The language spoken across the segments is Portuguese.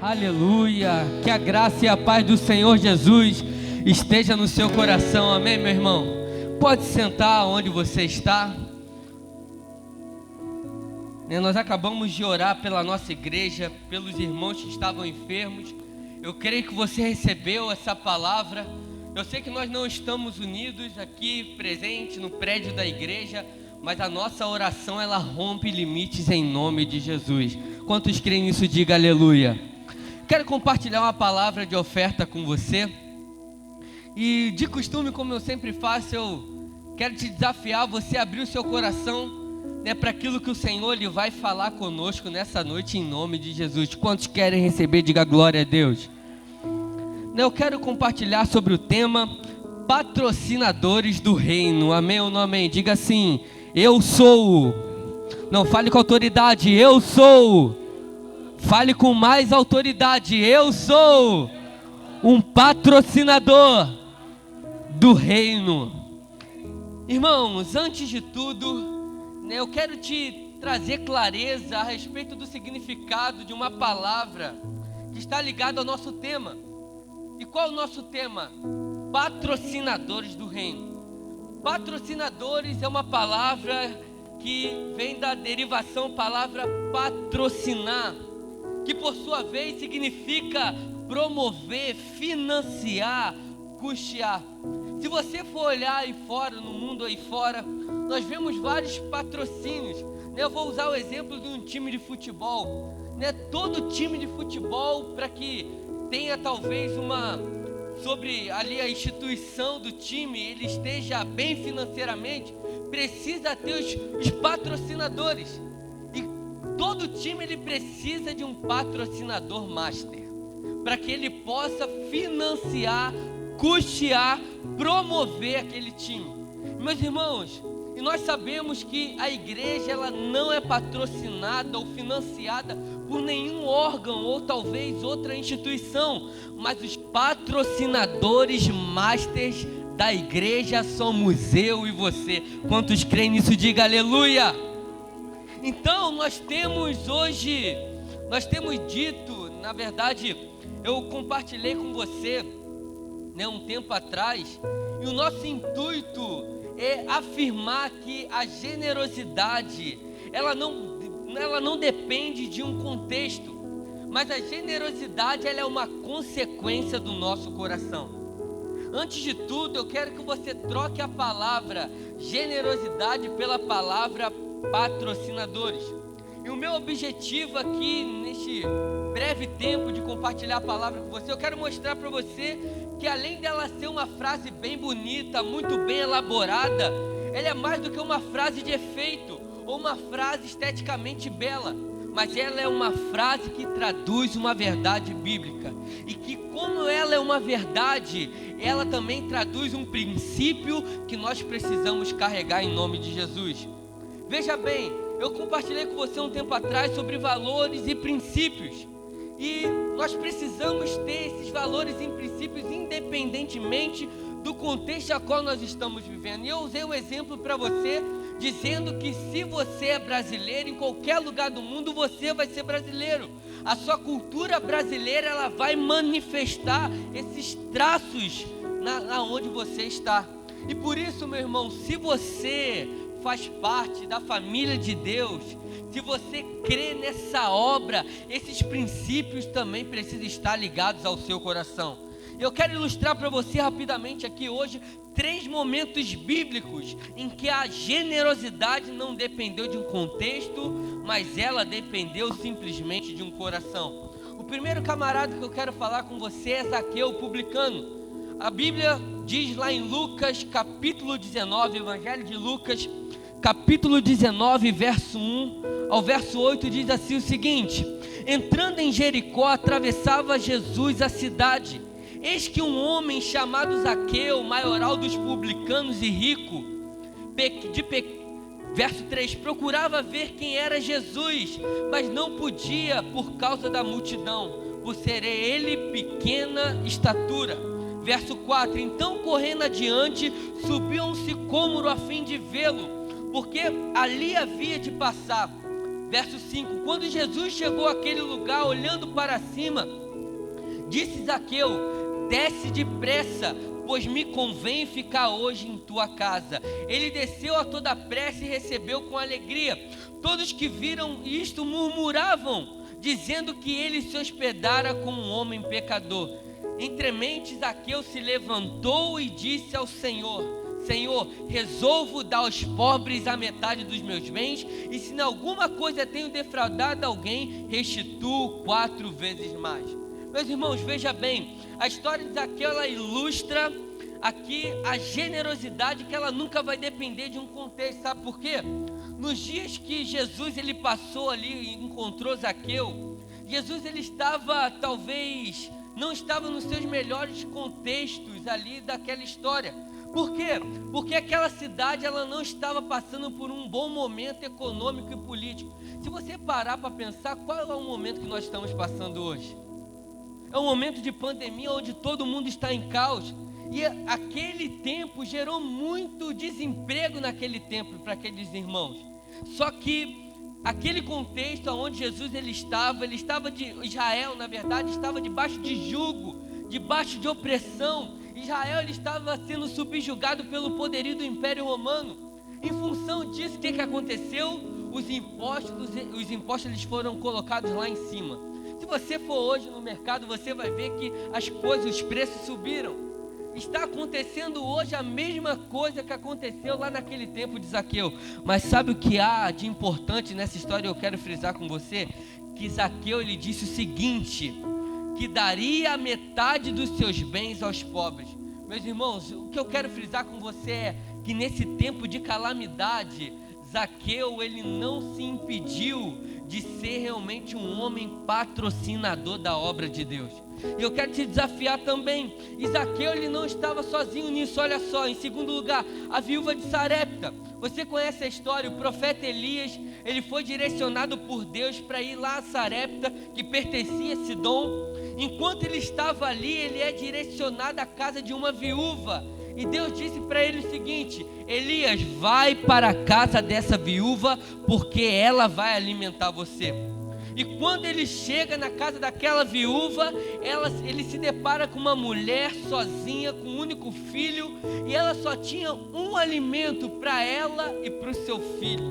Aleluia, que a graça e a paz do Senhor Jesus esteja no seu coração, amém, meu irmão? Pode sentar onde você está. Nós acabamos de orar pela nossa igreja, pelos irmãos que estavam enfermos. Eu creio que você recebeu essa palavra. Eu sei que nós não estamos unidos aqui presente no prédio da igreja, mas a nossa oração ela rompe limites em nome de Jesus. Quantos creem nisso, diga aleluia. Quero compartilhar uma palavra de oferta com você. E de costume, como eu sempre faço, eu quero te desafiar você a abrir o seu coração, para aquilo que o Senhor ele vai falar conosco nessa noite em nome de Jesus. Quantos querem receber, diga glória a Deus. Eu quero compartilhar sobre o tema patrocinadores do reino, amém ou não amém? Diga assim, eu sou. Não, fale com autoridade, eu sou. Fale com mais autoridade, eu sou um patrocinador do reino. Irmãos, antes de tudo, eu quero te trazer clareza a respeito do significado de uma palavra que está ligada ao nosso tema. E qual é o nosso tema? Patrocinadores do reino. Patrocinadores é uma palavra que vem da derivação palavra patrocinar, que por sua vez significa promover, financiar, custear. Se você for olhar aí fora, no mundo aí fora, nós vemos vários patrocínios. Eu vou usar o exemplo de um time de futebol. Todo time de futebol, para que tenha talvez sobre ali a instituição do time, ele esteja bem financeiramente, precisa ter os patrocinadores. E todo time ele precisa de um patrocinador master, para que ele possa financiar, custear, promover aquele time. Meus irmãos, e nós sabemos que a igreja ela não é patrocinada ou financiada por nenhum órgão ou talvez outra instituição, mas os patrocinadores masters da igreja somos eu e você. Quantos creem nisso, diga aleluia. Então nós temos dito, na verdade, eu compartilhei com você, um tempo atrás, e o nosso intuito é afirmar que a generosidade, ela não depende de um contexto, mas a generosidade ela é uma consequência do nosso coração. Antes de tudo, eu quero que você troque a palavra generosidade pela palavra patrocinadores. E o meu objetivo aqui, neste breve tempo de compartilhar a palavra com você, eu quero mostrar para você que além dela ser uma frase bem bonita, muito bem elaborada, ela é mais do que uma frase de efeito ou uma frase esteticamente bela, mas ela é uma frase que traduz uma verdade bíblica, e que como ela é uma verdade, ela também traduz um princípio que nós precisamos carregar em nome de Jesus. Veja bem, eu compartilhei com você um tempo atrás sobre valores e princípios, e nós precisamos ter esses valores e princípios independentemente do contexto a qual nós estamos vivendo. E eu usei o exemplo para você, dizendo que se você é brasileiro, em qualquer lugar do mundo você vai ser brasileiro. A sua cultura brasileira ela vai manifestar esses traços na onde você está. E por isso, meu irmão, se você faz parte da família de Deus, se você crê nessa obra, esses princípios também precisam estar ligados ao seu coração. Eu quero ilustrar para você rapidamente aqui hoje 3 momentos bíblicos em que a generosidade não dependeu de um contexto, mas ela dependeu simplesmente de um coração. O primeiro camarada que eu quero falar com você é Zaqueu, o publicano. A Bíblia diz lá em Lucas capítulo 19, Evangelho de Lucas capítulo 19, verso 1 ao verso 8, diz assim o seguinte: entrando em Jericó, atravessava Jesus a cidade. Eis que um homem chamado Zaqueu, maioral dos publicanos e rico, verso 3, procurava ver quem era Jesus, mas não podia por causa da multidão, por ser ele pequena estatura. Verso 4, então correndo adiante, subiu a um sicômoro a fim de vê-lo, porque ali havia de passar. Verso 5: quando Jesus chegou àquele lugar, olhando para cima, disse Zaqueu: desce depressa, pois me convém ficar hoje em tua casa. Ele desceu a toda pressa e recebeu com alegria. Todos que viram isto murmuravam, dizendo que ele se hospedara com um homem pecador. Entremente Zaqueu se levantou e disse ao Senhor: Senhor, resolvo dar aos pobres a metade dos meus bens, e se em alguma coisa tenho defraudado alguém, restituo 4 vezes mais. Meus irmãos, veja bem, a história de Zaqueu, ela ilustra aqui a generosidade, que ela nunca vai depender de um contexto. Sabe por quê? Nos dias que Jesus ele passou ali e encontrou Zaqueu, Jesus ele estava, talvez, não estava nos seus melhores contextos ali daquela história. Por quê? Porque aquela cidade ela não estava passando por um bom momento econômico e político. Se você parar para pensar, qual é o momento que nós estamos passando hoje? É um momento de pandemia onde todo mundo está em caos. E aquele tempo gerou muito desemprego naquele tempo para aqueles irmãos. Só que aquele contexto onde Jesus ele estava de Israel, na verdade, estava debaixo de jugo, debaixo de opressão. Israel ele estava sendo subjugado pelo poderio do Império Romano. Em função disso, o que aconteceu? Os impostos eles foram colocados lá em cima. Se você for hoje no mercado, você vai ver que as coisas, os preços subiram. Está acontecendo hoje a mesma coisa que aconteceu lá naquele tempo de Zaqueu. Mas sabe o que há de importante nessa história? Eu quero frisar com você que Zaqueu ele disse o seguinte: que daria a metade dos seus bens aos pobres. Meus irmãos, o que eu quero frisar com você é que nesse tempo de calamidade, Zaqueu ele não se impediu de ser realmente um homem patrocinador da obra de Deus. E eu quero te desafiar também. E Zaqueu ele não estava sozinho nisso. Olha só, em segundo lugar, a viúva de Sarepta. Você conhece a história? O profeta Elias, ele foi direcionado por Deus para ir lá a Sarepta, que pertencia a Sidom. Enquanto ele estava ali, ele é direcionado à casa de uma viúva. E Deus disse para ele o seguinte: Elias, vai para a casa dessa viúva, porque ela vai alimentar você. E quando ele chega na casa daquela viúva, ele se depara com uma mulher sozinha, com um único filho, e ela só tinha um alimento para ela e para o seu filho.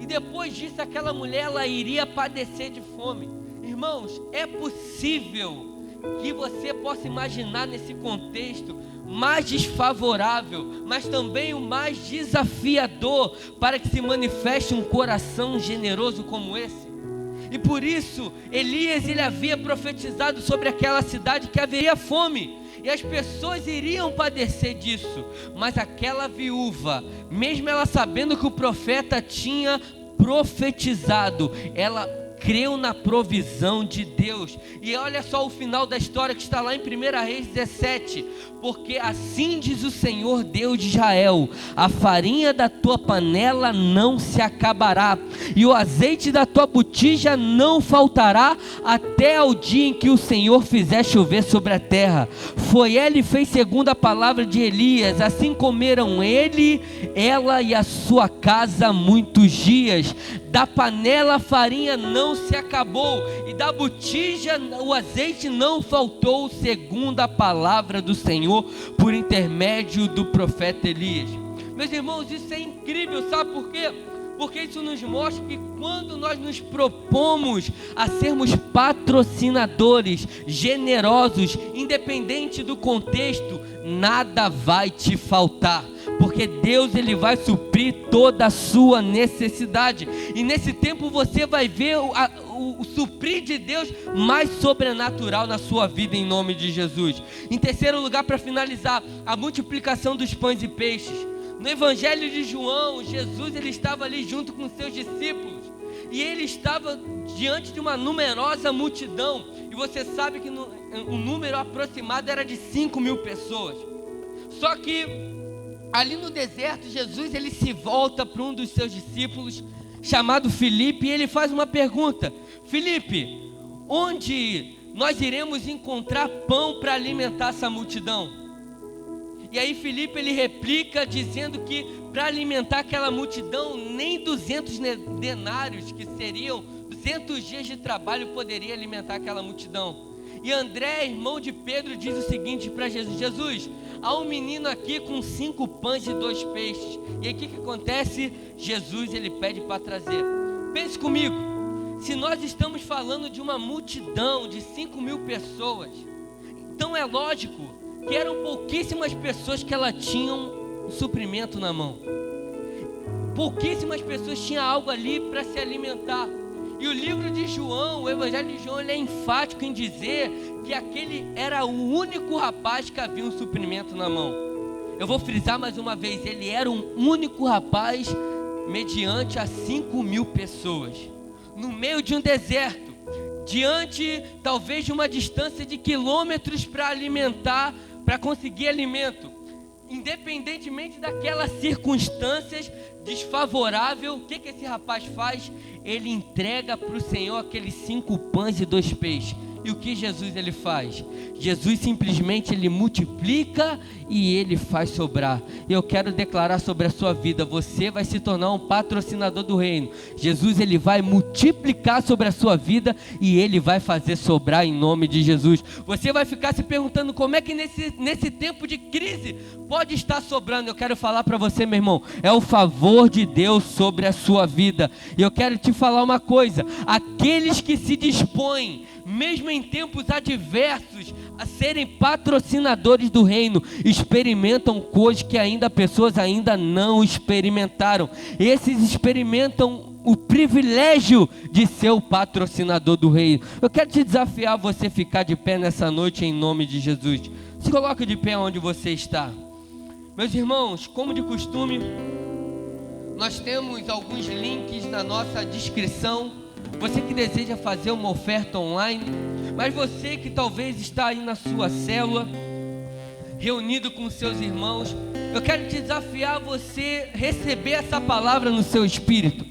E depois disso, aquela mulher ela iria padecer de fome. Irmãos, é possível que você possa imaginar nesse contexto mais desfavorável, mas também o mais desafiador para que se manifeste um coração generoso como esse. E por isso, Elias ele havia profetizado sobre aquela cidade que haveria fome, e as pessoas iriam padecer disso. Mas aquela viúva, mesmo ela sabendo que o profeta tinha profetizado, ela creu na provisão de Deus. E olha só o final da história que está lá em 1 Reis 17: porque assim diz o Senhor Deus de Israel: a farinha da tua panela não se acabará, e o azeite da tua botija não faltará, até ao dia em que o Senhor fizer chover sobre a terra. Foi ela e fez segundo a palavra de Elias. Assim comeram ele, ela e a sua casa muitos dias. Da panela a farinha não se acabou, e da botija o azeite não faltou, segundo a palavra do Senhor, por intermédio do profeta Elias. Meus irmãos, isso é incrível, sabe por quê? Porque isso nos mostra que quando nós nos propomos a sermos patrocinadores, generosos, independente do contexto, nada vai te faltar, porque Deus ele vai suprir toda a sua necessidade. E nesse tempo você vai ver o suprir de Deus mais sobrenatural na sua vida, em nome de Jesus. Em terceiro lugar, para finalizar, a multiplicação dos pães e peixes. No Evangelho de João, Jesus ele estava ali junto com seus discípulos, e ele estava diante de uma numerosa multidão, e você sabe que o número aproximado era de 5.000 pessoas. Só que ali no deserto, Jesus ele se volta para um dos seus discípulos, chamado Filipe, e ele faz uma pergunta: Filipe, onde nós iremos encontrar pão para alimentar essa multidão? E aí Filipe ele replica dizendo que para alimentar aquela multidão, nem 200 denários, que seriam 200 dias de trabalho, poderia alimentar aquela multidão. E André, irmão de Pedro, diz o seguinte para Jesus: Jesus, há um menino aqui com 5 pães e 2 peixes. E aí o que acontece? Jesus ele pede para trazer. Pense comigo, se nós estamos falando de uma multidão de 5.000 pessoas, então é lógico que eram pouquíssimas pessoas que ela tinham um suprimento na mão. Pouquíssimas pessoas tinham algo ali para se alimentar. E o livro de João, o Evangelho de João, ele é enfático em dizer que aquele era o único rapaz que havia um suprimento na mão. Eu vou frisar mais uma vez, ele era um único rapaz mediante a 5.000 pessoas, no meio de um deserto, diante talvez de uma distância de quilômetros para alimentar, para conseguir alimento. Independentemente daquelas circunstâncias desfavoráveis, o que esse rapaz faz? Ele entrega para o Senhor aqueles 5 pães e 2 peixes. E o que Jesus ele faz? Jesus simplesmente ele multiplica e ele faz sobrar. Eu quero declarar sobre a sua vida: você vai se tornar um patrocinador do reino. Jesus ele vai multiplicar sobre a sua vida e ele vai fazer sobrar em nome de Jesus. Você vai ficar se perguntando como é que nesse tempo de crise pode estar sobrando. Eu quero falar para você, meu irmão, é o favor de Deus sobre a sua vida. E eu quero te falar uma coisa: aqueles que se dispõem, mesmo em tempos adversos, a serem patrocinadores do reino, experimentam coisas que pessoas ainda não experimentaram. Esses experimentam o privilégio de ser o patrocinador do reino. Eu quero te desafiar a você ficar de pé nessa noite em nome de Jesus. Se coloque de pé onde você está. Meus irmãos, como de costume, nós temos alguns links na nossa descrição. Você que deseja fazer uma oferta online, mas você que talvez está aí na sua célula, reunido com seus irmãos, eu quero te desafiar a você receber essa palavra no seu espírito.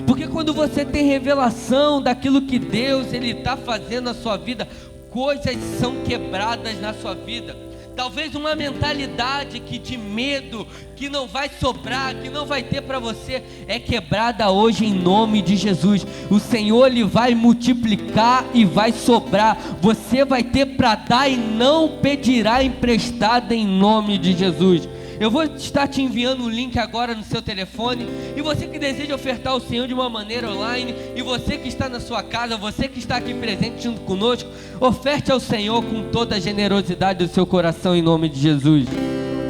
Porque quando você tem revelação daquilo que Deus ele está fazendo na sua vida, coisas são quebradas na sua vida. Talvez uma mentalidade que de medo, que não vai sobrar, que não vai ter para você, é quebrada hoje em nome de Jesus. O Senhor ele vai multiplicar e vai sobrar. Você vai ter para dar e não pedirá emprestado em nome de Jesus. Eu vou estar te enviando um link agora no seu telefone. E você que deseja ofertar ao Senhor de uma maneira online, e você que está na sua casa, você que está aqui presente junto conosco, oferte ao Senhor com toda a generosidade do seu coração em nome de Jesus.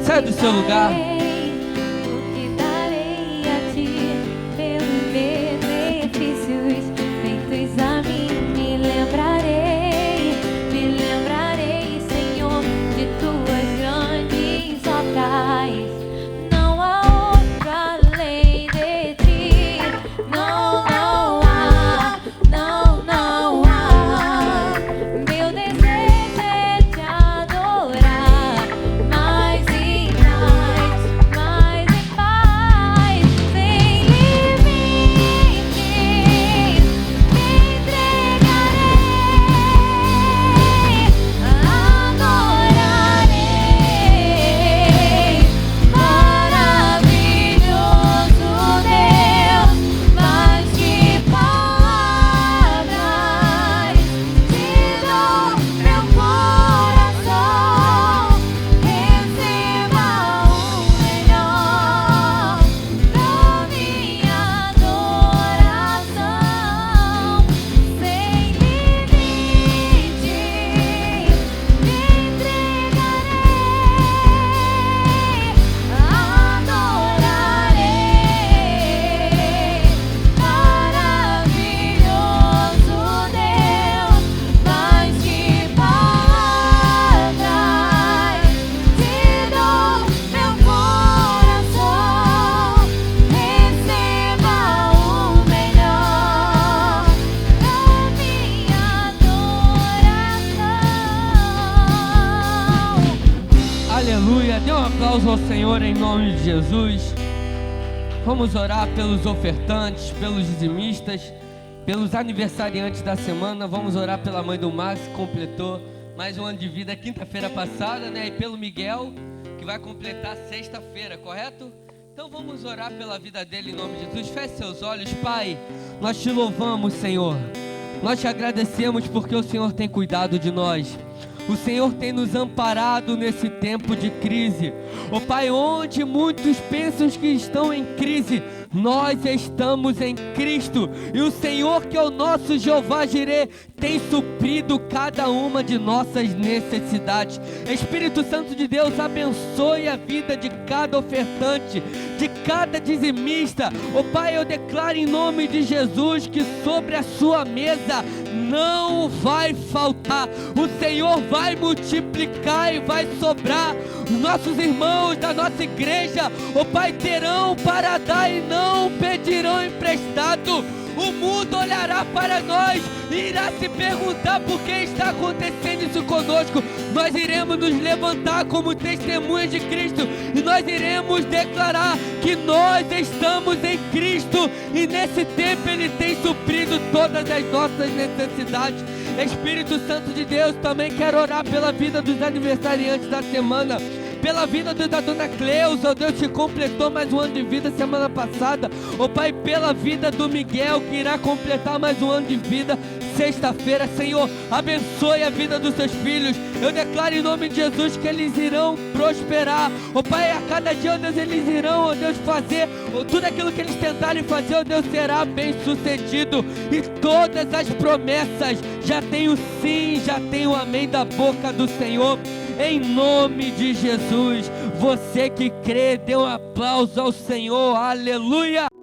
Saia do seu lugar. Ao Senhor em nome de Jesus. Vamos orar pelos ofertantes, pelos dizimistas, pelos aniversariantes da semana. Vamos orar pela mãe do Max, que completou mais um ano de vida quinta-feira passada, né? E pelo Miguel, que vai completar sexta-feira, correto? Então vamos orar pela vida dele em nome de Jesus. Feche seus olhos. Pai, nós te louvamos, Senhor. Nós te agradecemos porque o Senhor tem cuidado de nós. O Senhor tem nos amparado nesse tempo de crise. Ó Pai, onde muitos pensam que estão em crise, nós estamos em Cristo. E o Senhor, que é o nosso Jeová Jireh, tem suprido cada uma de nossas necessidades. Espírito Santo de Deus, abençoe a vida de cada ofertante, de cada dizimista. Ó Pai, eu declaro em nome de Jesus que sobre a sua mesa não vai faltar. O Senhor vai multiplicar e vai sobrar. Os nossos irmãos da nossa igreja, ó Pai, terão para dar e não pedirão emprestado. O mundo olhará para nós e irá se perguntar por que está acontecendo isso conosco. Nós iremos nos levantar como testemunhas de Cristo e nós iremos declarar que nós estamos em Cristo e nesse tempo Ele tem suprido todas as nossas necessidades. Espírito Santo de Deus, também quero orar pela vida dos aniversariantes da semana, pela vida da dona Cleusa, Deus, que completou mais um ano de vida semana passada. Ó Pai, pela vida do Miguel, que irá completar mais um ano de vida sexta-feira. Senhor, abençoe a vida dos seus filhos. Eu declaro em nome de Jesus que eles irão prosperar. Ó Pai, a cada dia, ó Deus, eles irão, ó Deus, fazer tudo aquilo que eles tentarem fazer, ó Deus, será bem sucedido. E todas as promessas já tem o sim, já tem o amém da boca do Senhor. Em nome de Jesus, você que crê, dê um aplauso ao Senhor, aleluia!